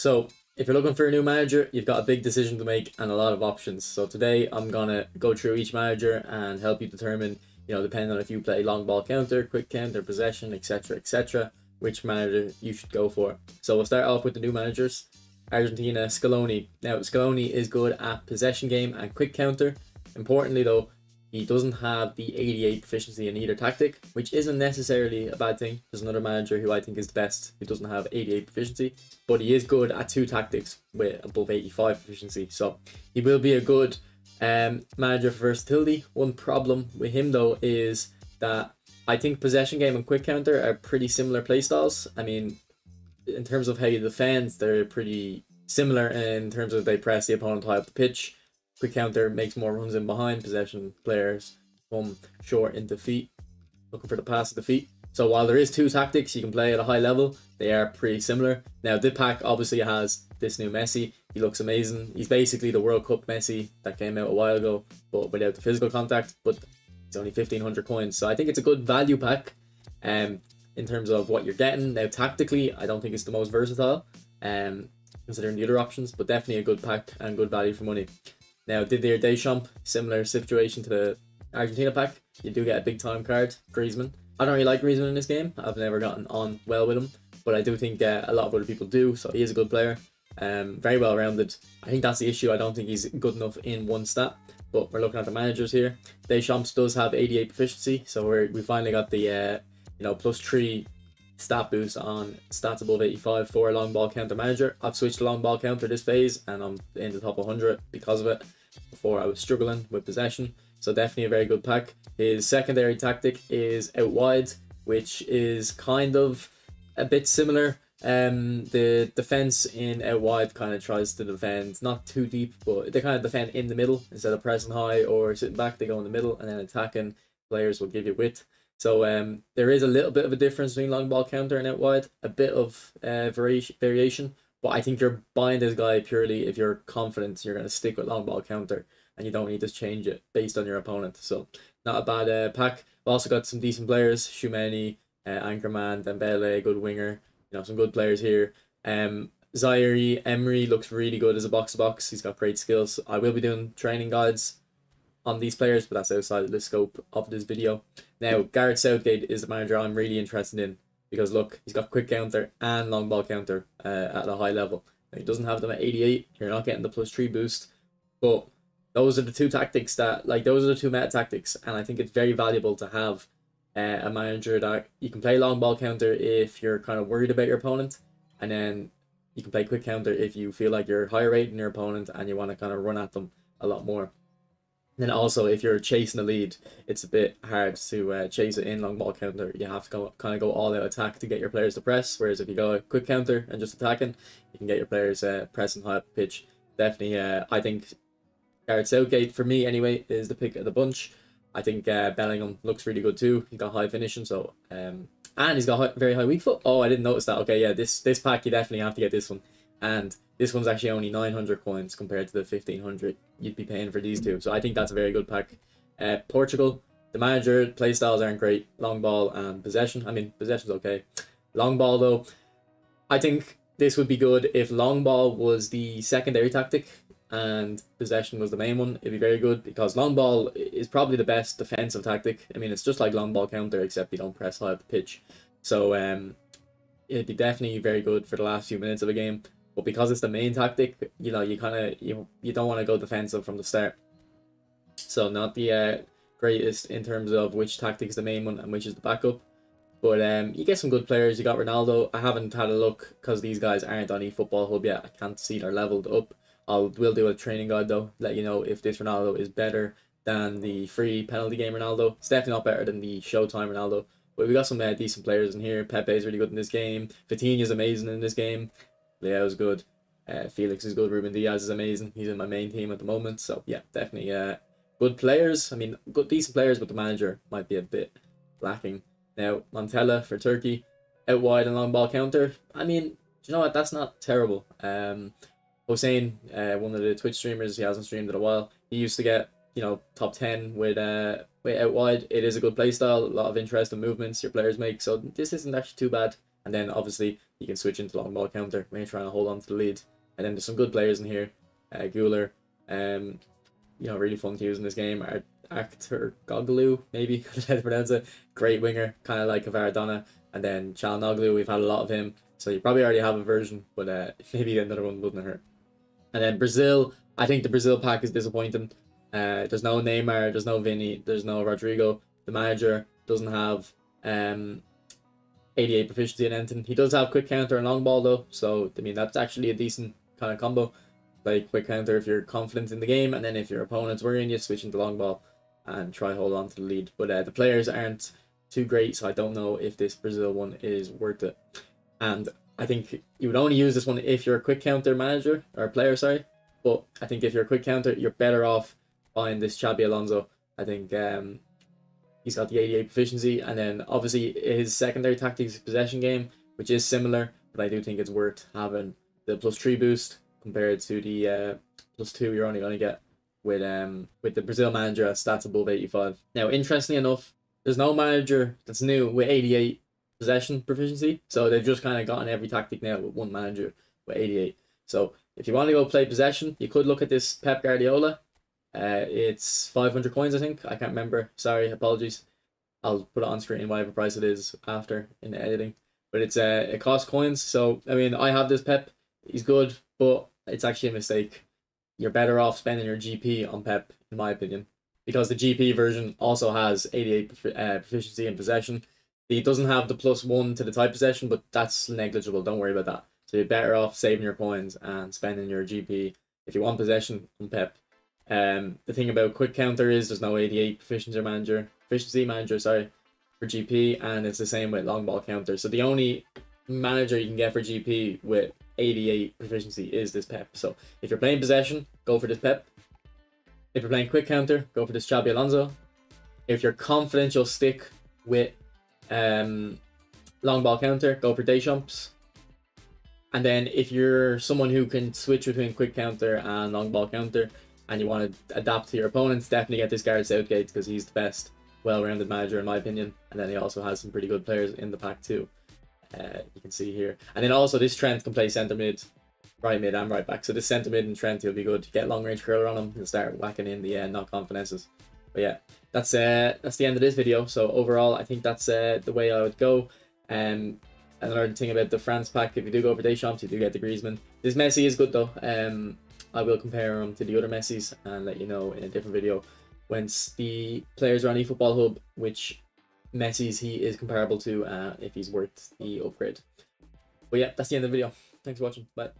So if you're looking for a new manager, you've got a big decision to make and a lot of options. So today I'm gonna go through each manager and help you determine, depending on if you play long ball counter, quick counter, possession, etc., which manager you should go for. So we'll start off with the new managers. Argentina, Scaloni. Now Scaloni is good at possession game and quick counter. Importantly though, he doesn't have the 88 proficiency in either tactic, which isn't necessarily a bad thing. There's another manager who I think is the best who doesn't have 88 proficiency, but he is good at two tactics with above 85 proficiency. So he will be a good manager for versatility. One problem with him though is that I think possession game and quick counter are pretty similar playstyles. I mean, in terms of how you defend, they're pretty similar in terms of they press the opponent high up the pitch. Quick counter makes more runs in behind. Possession players come short into feet, looking for the pass at the feet. So while there is two tactics you can play at a high level, they are pretty similar. Now, this pack obviously has this new Messi. He looks amazing. He's basically the World Cup Messi that came out a while ago, but without the physical contact. But it's only 1,500 coins, so I think it's a good value pack. In terms of what you're getting. Now, tactically, I don't think it's the most versatile, considering the other options, but definitely a good pack and good value for money. Now, Didier Deschamps, similar situation to the Argentina pack. You do get a big time card, Griezmann. I don't really like Griezmann in this game. I've never gotten on well with him, but I do think a lot of other people do, so he is a good player. Very well rounded. I think that's the issue. I don't think he's good enough in one stat, but we're looking at the managers here. Deschamps does have 88 proficiency, so we finally got the +3 stat boost on stats above 85 for a long ball counter manager. I've switched to long ball counter this phase and I'm in the top 100 because of it. Before I was struggling with possession, so definitely a very good pack. His secondary tactic is out wide, which is kind of a bit similar. The defense in out wide kind of tries to defend not too deep, but they kind of defend in the middle instead of pressing high or sitting back. They go in the middle, and then attacking players will give you width. So there is a little bit of a difference between long ball counter and out wide, a bit of variation, but I think you're buying this guy purely if you're confident you're going to stick with long ball counter and you don't need to change it based on your opponent. So not a bad pack. We've also got some decent players, Tchouaméni, Anchorman, Dembele, good winger, some good players here. Zaire Emery looks really good as a box-to-box. He's got great skills. I will be doing training guides on these players, but that's outside of the scope of this video. Now, Gareth Southgate is the manager I'm really interested in because look, he's got quick counter and long ball counter at a high level. Now, he doesn't have them at 88. You're not getting the +3 boost, but those are the two tactics those are the two meta tactics, and I think it's very valuable to have a manager that you can play long ball counter if you're kind of worried about your opponent, and then you can play quick counter if you feel like you're higher rated than your opponent and you want to kind of run at them a lot more. And then also, if you're chasing a lead, it's a bit hard to chase it in long ball counter. You have to kind of go all out attack to get your players to press. Whereas if you go quick counter and just attacking, you can get your players pressing high up the pitch. Definitely, I think Gareth Southgate, for me anyway, is the pick of the bunch. I think Bellingham looks really good too. He's got high finishing, so and he's got very high weak foot. Oh, I didn't notice that. Okay, yeah, this pack you definitely have to get this one. And this one's actually only 900 coins compared to the 1,500 you'd be paying for these two. So I think that's a very good pack. Portugal, the manager playstyles aren't great. Long ball and possession. I mean, possession's okay. Long ball though, I think this would be good if long ball was the secondary tactic and possession was the main one. It'd be very good because long ball is probably the best defensive tactic. I mean, it's just like long ball counter except you don't press high up the pitch. So it'd be definitely very good for the last few minutes of a game. But because it's the main tactic, you don't want to go defensive from the start. So not the greatest in terms of which tactic is the main one and which is the backup. But you get some good players. You got Ronaldo. I haven't had a look because these guys aren't on eFootball Hub yet. I can't see they're leveled up. We'll do a training guide though, let you know if this Ronaldo is better than the free penalty game Ronaldo. It's definitely not better than the Showtime Ronaldo. But we got some decent players in here. Pepe is really good in this game. Vitinha is amazing in this game. Leo's good. Felix is good. Ruben Diaz is amazing. He's in my main team at the moment. So yeah, definitely good players. I mean, good decent players, but the manager might be a bit lacking. Now, Montella for Turkey, out wide and long ball counter. I mean, do you know what? That's not terrible. Hossein, one of the Twitch streamers, he hasn't streamed in a while. He used to get top 10 with out wide. It is a good playstyle. A lot of interesting movements your players make. So this isn't actually too bad. And then obviously you can switch into long ball counter when you're trying to hold on to the lead. And then there's some good players in here. Guler, you know, really fun to use in this game. Arthur Goglu, maybe how to pronounce it. Great winger, kind of like Kvaradona. And then Çalhanoğlu, we've had a lot of him. So you probably already have a version, but maybe another one wouldn't hurt. And then Brazil, I think the Brazil pack is disappointing. There's no Neymar, there's no Vini, there's no Rodrigo. The manager doesn't have 88 proficiency in anything. He does have quick counter and long ball though, so I mean that's actually a decent kind of combo. Like quick counter if you're confident in the game, and then if your opponent's worrying you, switch into long ball and try hold on to the lead. But the players aren't too great, so I don't know if this Brazil one is worth it. And I think you would only use this one if you're a quick counter manager or player, sorry. But I think if you're a quick counter, you're better off buying this Xabi Alonso. I think he's got the 88 proficiency, and then obviously his secondary tactics possession game, which is similar, but I do think it's worth having the +3 boost compared to the +2 you're only going to get with the Brazil manager at stats above 85. Now, interestingly enough, there's no manager that's new with 88 possession proficiency, so they've just kind of gotten every tactic now with one manager with 88. So if you want to go play possession, you could look at this Pep Guardiola. It's 500 coins, I think. I can't remember. Sorry, apologies. I'll put it on screen whatever price it is after in the editing. But it's it costs coins. So I mean, I have this Pep. He's good, but it's actually a mistake. You're better off spending your GP on Pep, in my opinion, because the GP version also has 88 proficiency in possession. He doesn't have the +1 to the type possession, but that's negligible. Don't worry about that. So you're better off saving your coins and spending your GP if you want possession on Pep. The thing about quick counter is there's no 88 proficiency manager, sorry, for GP, and it's the same with long ball counter. So the only manager you can get for GP with 88 proficiency is this Pep. So if you're playing possession, go for this Pep. If you're playing quick counter, go for this Xabi Alonso. If you're confident you'll stick with long ball counter, go for Deschamps. And then if you're someone who can switch between quick counter and long ball counter, and you want to adapt to your opponents, definitely get this Gareth Southgate, because he's the best well-rounded manager in my opinion. And then he also has some pretty good players in the pack too. You can see here. And then also this Trent can play centre mid, right mid and right back. So this centre mid and Trent, he'll be good. Get long range curler on him and start whacking in the knock-on finesses. But yeah, that's the end of this video. So overall, I think that's the way I would go. Another thing about the France pack, if you do go for Deschamps, you do get the Griezmann. This Messi is good though. I will compare him to the other Messis and let you know in a different video once the players are on eFootball Hub which Messis he is comparable to, if he's worth the upgrade. But yeah, that's the end of the video. Thanks for watching. Bye.